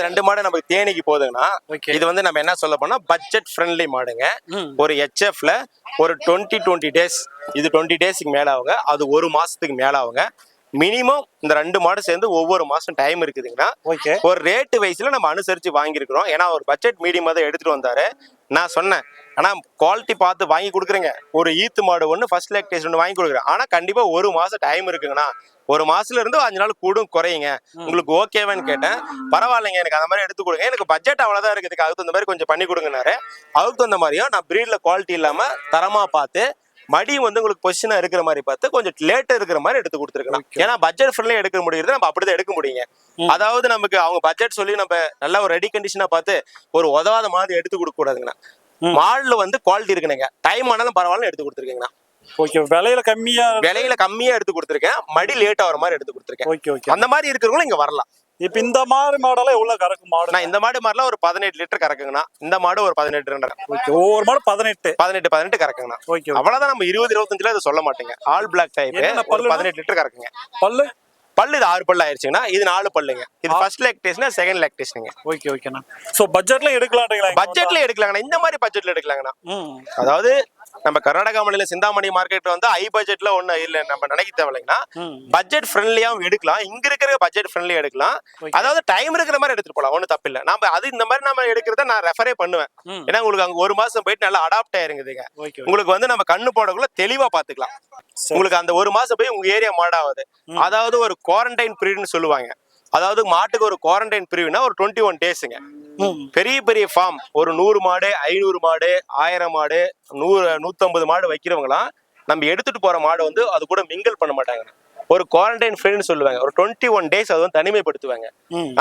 ரெண்டு மாடு நமக்கு தேனிக்கு போகுதுங்கன்னா இது வந்து நம்ம என்ன சொல்ல போனா பட்ஜெட் ஃப்ரெண்ட்லி மாடுங்க. ஒரு HFல ஒரு 20 டேஸ், இது 20 டேஸ்க்கு மேல ஆகுங்க, அது ஒரு மாசத்துக்கு மேல ஆகுங்க. மினிமம் இந்த ரெண்டு மாடு சேர்ந்து ஒவ்வொரு மாசம் டைம் இருக்குதுங்கன்னா ஒரு ரேட்டு வைஸ்ல நம்ம அனுசரிச்சு வாங்கியிருக்கிறோம். ஏன்னா ஒரு பட்ஜெட் மீடியமா தான் எடுத்துட்டு வந்தாரு. நான் சொன்னேன், ஆனா குவாலிட்டி பார்த்து வாங்கி கொடுக்குறேங்க. ஒரு ஈத்து மாடு ஒன்று ஃபர்ஸ்ட் லேக்டேஷன் ஒன்று வாங்கி கொடுக்குறேன். ஆனா கண்டிப்பா ஒரு மாசம் டைம் இருக்குங்கண்ணா, ஒரு மாசத்துல இருந்து 5 நாள் கூடும் குறையுங்க, உங்களுக்கு ஓகேவான்னு கேட்டேன். பரவாயில்லைங்க, எனக்கு அந்த மாதிரி எடுத்து கொடுங்க, எனக்கு பட்ஜெட் அவ்வளவுதான் இருக்குது, அதுக்கு அந்த மாதிரி கொஞ்சம் பண்ணி கொடுங்கனாரு. அதுக்கு தகுந்த மாதிரியும் நான் பிரீட்ல குவாலிட்டி இல்லாம தரமா பார்த்து மடி வந்து உங்களுக்கு பொசிஷனா இருக்கிற மாதிரி பார்த்து கொஞ்சம் லேட்டா இருக்கிற மாதிரி எடுத்து கொடுத்துருக்கலாம். ஏன்னா பட்ஜெட் ஃப்ரெண்ட்லியா எடுக்க முடியுது, நம்ம அப்படிதான் எடுக்க முடியுங்க. அதாவது நமக்கு அவங்க பட்ஜெட் சொல்லி நம்ம நல்ல ஒரு ரெடி கண்டிஷனா பார்த்து ஒரு உதவாத மாதிரி எடுத்து கொடுக்க கூடாதுங்கண்ணா. மாடுல வந்து குவாலிட்டி இருக்குனுங்க, டைம் ஆனாலும் பரவாயில்ல எடுத்து கொடுத்துருக்கீங்கண்ணா. ஓகே, விலையில கம்மியா எடுத்து கொடுத்துருக்கேன், மடி லேட் ஆகிற மாதிரி எடுத்து கொடுத்துருக்கேன். ஓகே ஓகே, அந்த மாதிரி இருக்கிறவங்களும் இங்க வரலாம். இப்ப இந்த மாதிரி மாடெல்லாம் எவ்வளவு கறக்கும் மாடு? நான் இந்த மாடு மாதிரிலாம் ஒரு 18 லிட்டர் கறக்குங்கண்ணா. இந்த மாடு ஒரு 18 லிட்டர். ஒவ்வொரு மாடு 18 கறக்குங்கண்ணா. அவ்வளவுதான், நம்ம 20-25 இதை சொல்ல மாட்டேங்க. ஆல் பிளாக் டைப் 18 லிட்டர் கறக்குங்க. பல்லு இது 6 பல்லு ஆயிருச்சுங்கன்னா, இது 4 பல்லுங்க. இது ஃபர்ஸ்ட் லாக்டேஷன், செகண்ட் லாக்டேஷனுங்க. ஓகே ஓகேண்ணா. சோ பட்ஜெட்ல எடுக்கலாம்ன்றீங்களா? பட்ஜெட்ல எடுக்கலாங்கண்ணா, இந்த மாதிரி பட்ஜெட்ல எடுக்கலாங்கண்ணா. அதாவது நம்ம கர்நாடகா மாநில சிந்தாமணி மார்க்கெட் வந்து ஹை பட்ஜெட்ல ஒண்ணு இல்ல, நம்ம நினைக்க தேவையில்லைங்கன்னா பட்ஜெட் ஃப்ரெண்ட்லியாவும் எடுக்கலாம். இங்க இருக்கிற பட்ஜெட் ஃப்ரெண்ட்லியா எடுக்கலாம். அதாவது டைம் இருக்கிற மாதிரி எடுத்துட்டு போலாம், ஒன்னும் தப்பு இல்ல. நம்ம அது இந்த மாதிரி நம்ம எடுக்கிறத நான் ரெஃபரே பண்ணுவேன். ஏன்னா உங்களுக்கு அங்க ஒரு மாசம் போயிட்டு நல்லா அடாப்ட் ஆயிருங்குதுங்க. உங்களுக்கு வந்து நம்ம கண்ணு போடக்குள்ள தெளிவா பாத்துக்கலாம். உங்களுக்கு அந்த ஒரு மாசம் போய் உங்க ஏரியா மாடாவது, அதாவது ஒரு குவாரண்டைன் பீரியட்னு சொல்லுவாங்க. அதாவது மாட்டுக்கு ஒரு குவாரண்டைன் பீரியட்னா ஒரு 21 டேஸ்ங்க. பெரிய பெரிய ஃபார்ம் ஒரு 100 மாடு, 500 மாடு, 1000 மாடு, 100-150 மாடு வைக்கிறவங்களாம் நம்ம எடுத்துட்டு போற மாடு வந்து அது கூட மிங்கிள் பண்ண மாட்டாங்க. ஒரு குவாரண்டைன் ஃப்ரீன்னு சொல்லுவாங்க. ஒரு 21 டேஸ் அது வந்து தனிமைப்படுத்துவாங்க.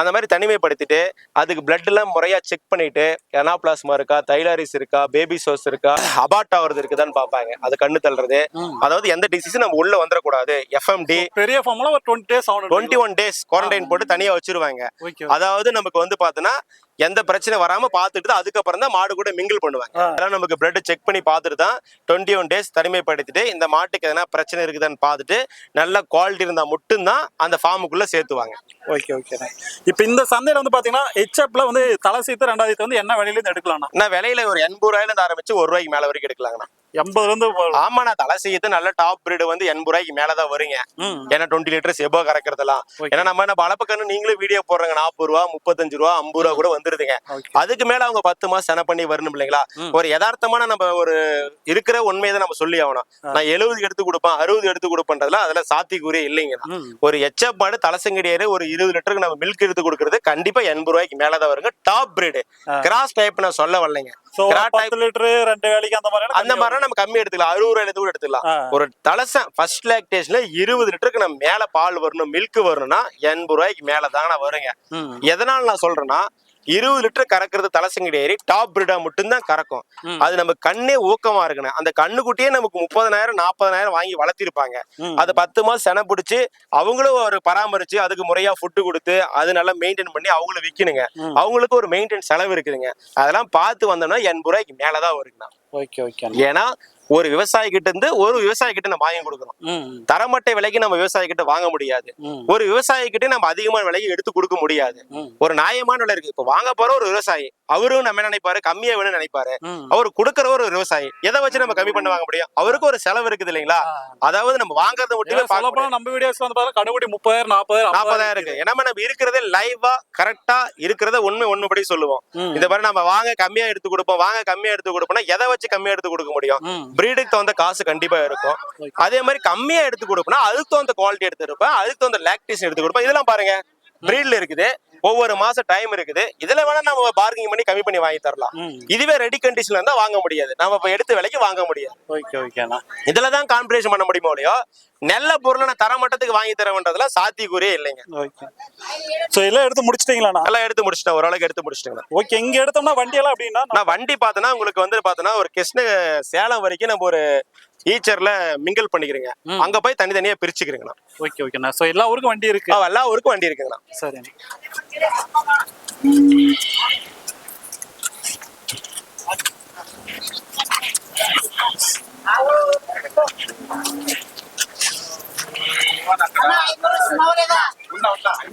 அந்த மாதிரி தனிமைப்படுத்திட்டு அதுக்கு பிளட் எல்லாம் முறையா செக் பண்ணிட்டு எனாப்ளாஸ்மா இருக்கா, தைலாரிஸ் இருக்கா, பேபி சோர்ஸ் இருக்கா, அபார்ட் ஆகுறது இருக்குதான்னு பாப்பாங்க. அது கண்ணு தள்ளுறது, அதாவது எந்த டிசீஸ் நம்ம உள்ள வந்துடக்கூடாது. FMD பெரிய ஃபார்ம்ல ஒரு 21 டேஸ் குவாரண்டைன் போட்டு தனியா வச்சிருவாங்க. அதாவது நமக்கு வந்து பாத்தீங்கன்னா எந்த பிரச்சனை வராம பாத்துட்டு அதுக்கப்புறம் தான் மாடு கூட மிங்கிள் பண்ணுவாங்க. அதெல்லாம் நமக்கு பிளட் செக் பண்ணி பார்த்துட்டு தான் 21 டேஸ் தனிமைப்படுத்திட்டு இந்த மாட்டுக்கு எதனா பிரச்சனை இருக்குதான்னு பார்த்துட்டு நல்ல குவாலிட்டி இருந்தா மட்டும்தான் அந்த ஃபார்முக்குள்ள சேர்த்துவாங்க. Okay okay. இப்போ இந்த சந்தையில வந்து பாத்தீங்கன்னா HFல வந்து தலை சீத்து 2வது சீத்து வந்து என்ன விலையில இருந்து எடுக்கலாம்னா? நான் விலையில ஒரு 80 ரூபாயில இருந்து ஆரம்பிச்சு 1 ரூபாய்க்கு மேல வரைக்கும் எடுக்கலாங்கண்ணா. 80 இருந்து? ஆமாண்ணா, தலை சீத்து நல்ல டாப் பிரீடு வந்து 80 ரூபாய்க்கு மேலதான் வருங்க. ஏன்னா 20 லிட்டர்ஸ் எபோ கறக்கிறதெல்லாம். ஏன்னா நம்ம அளப்புக்கண்ணு நீங்களும் வீடியோ போடுறாங்க, 40 ரூபா, 35 ரூபா, 50 ரூபா கூட வந்துருதுங்க. அதுக்கு மேல அவங்க 10 மாசம் சென பண்ணி வரணும் இல்லைங்களா? ஒரு யதார்த்தமான நம்ம ஒரு இருக்கிற உண்மையை நம்ம சொல்லி ஆகணும். நான் 70 எடுத்து கொடுப்பேன், 60 எடுத்து கொடுப்பேன்றதுல அதுல சாத்தியக்கூறியே இல்லைங்க. ஒரு HF மாடு தலைசங்கடியாரு ஒரு 20 லிட்டருக்கு நம்ம மில்க் எடுத்து கொடுக்கறது கண்டிப்பா 80 ரூபாய்க்கு மேலதான் வருங்க. டாப் பிரீடு கிராஸ் டைப் நான் சொல்ல வரலைங்க. அந்த மாதிரி நம்ம கம்மி எடுத்துக்கலாம், 60 ரூபாயில கூட எடுத்துக்கலாம். ஒரு தலசம் ஃபர்ஸ்ட் லாக்டேஷன்ல 20 லிட்டருக்கு நம்ம மேல பால் வரணும், மில்க் வரணும்னா 80 ரூபாய்க்கு மேலதாங்க வருங்க. எதனால நான் சொல்றேன்னா 20 லிட்டர் கறக்கிறது தலைசங்கடி ஏறி டாப் பிரீடா மட்டும்தான் கறக்கும். அது நம்ம கண்ணே ஊக்கமா இருக்கணும். அந்த கண்ணுக்குட்டியே நமக்கு 30,000-40,000 வாங்கி வளர்த்திருப்பாங்க. அது 10 மாசம் சென பிடிச்சி அவங்களும் ஒரு பராமரிச்சு அதுக்கு முறையா ஃபுட்டு கொடுத்து அது நல்லா மெயின்டைன் பண்ணி அவங்களும் விற்கணுங்க. அவங்களுக்கு ஒரு மெயின்டைன் செலவு இருக்குதுங்க. அதெல்லாம் பார்த்து வந்தோம்னா 80 ரூபாய்க்கு மேலதான் வருங்கண்ணா. ஏன்னா ஒரு விவசாயி கிட்ட இருந்து ஒரு விவசாயி கிட்ட நம்ம வாங்கி கொடுக்கணும். தரமட்டை விலைக்கு நம்ம விவசாயி கிட்ட வாங்க முடியாது. ஒரு விவசாயி கிட்ட நம்ம அதிகமான விலைக்கு எடுத்து கொடுக்க முடியாது. ஒரு நியாயமான விலை இருக்கு. இப்ப வாங்க போற ஒரு விவசாயி அவரும் நம்ம நினைப்பாரு கம்மியா வேணும்னு நினைப்பாரு. அவரு கொடுக்கற ஒரு விவசாயி எதை வச்சு நம்ம கம்மி பண்ண வாங்க முடியும்? அவருக்கு ஒரு செலவு இருக்குது இல்லைங்களா? அதாவது நம்ம வாங்குறத மட்டும் நம்ம வீடியோஸ் வந்து கடுபடி 30,000-40,000 இருக்கு. ஏன்னா நம்ம இருக்கிறதே லைவா கரெக்டா இருக்கிறத ஒண்ணுபடி சொல்லுவோம். இந்த மாதிரி நம்ம வாங்க கம்மியா எடுத்து கொடுப்போம், வாங்க கம்மியா எடுத்து கொடுப்போம்னா எதை வச்சு கம்மியா எடுத்து கொடுக்க முடியும்? பிரீடுக்கு தகுந்த காசு கண்டிப்பா இருக்கும். அதே மாதிரி கம்மியா எடுத்து கொடுப்போம்னா அதுக்கு தகுந்த குவாலிட்டி எடுத்து இருப்பேன், அதுக்கு தகுந்த லாக்டேஷன் எடுத்து கொடுப்பேன். இதெல்லாம் பாருங்க பிரீட்ல இருக்குது, ஒவ்வொரு மாசம் டைம் இருக்குது. இதுல வேணா நம்ம பார்கிங் பண்ணி கம்மி பண்ணி வாங்கி தரலாம். இதுவே ரெடி கண்டிஷன்ல இருந்தா வாங்க முடியாது, நம்ம இப்ப எடுத்த விலைக்கு வாங்க முடியாது. இதுலதான் காம்படிஷன் பண்ண முடியுமோ இல்லையோ, நல்ல பொருளை நான் தர மட்டத்துக்கு வாங்கி தரேன்றதுல சாத்தியக்கூறியே இல்லைங்க. எல்லாம் எடுத்து முடிச்சிட்டீங்களா? எல்லாம் எடுத்து முடிச்சிட்டேன், ஓரளவுக்கு எடுத்து முடிச்சிட்டேங்க. ஓகே, இங்க எடுத்தோம்னா வண்டி எல்லாம் அப்படின்னா நான் வண்டி பார்த்தேன்னா உங்களுக்கு வந்து பார்த்தோன்னா ஒரு சேலம் வரைக்கும் நம்ம ஒரு ஈச்சர்ல மிங்கிள் பண்ணிக்கிறீங்க. அங்க போய் தனித்தனியா பிரிச்சுக்கிறீங்கண்ணா. ஓகே ஓகேண்ணா. சோ எல்லா ஊருக்கும் வண்டி இருக்கு? எல்லா ஊருக்கும் வண்டி இருக்குங்கண்ணா. சரி.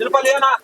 రూపాయలు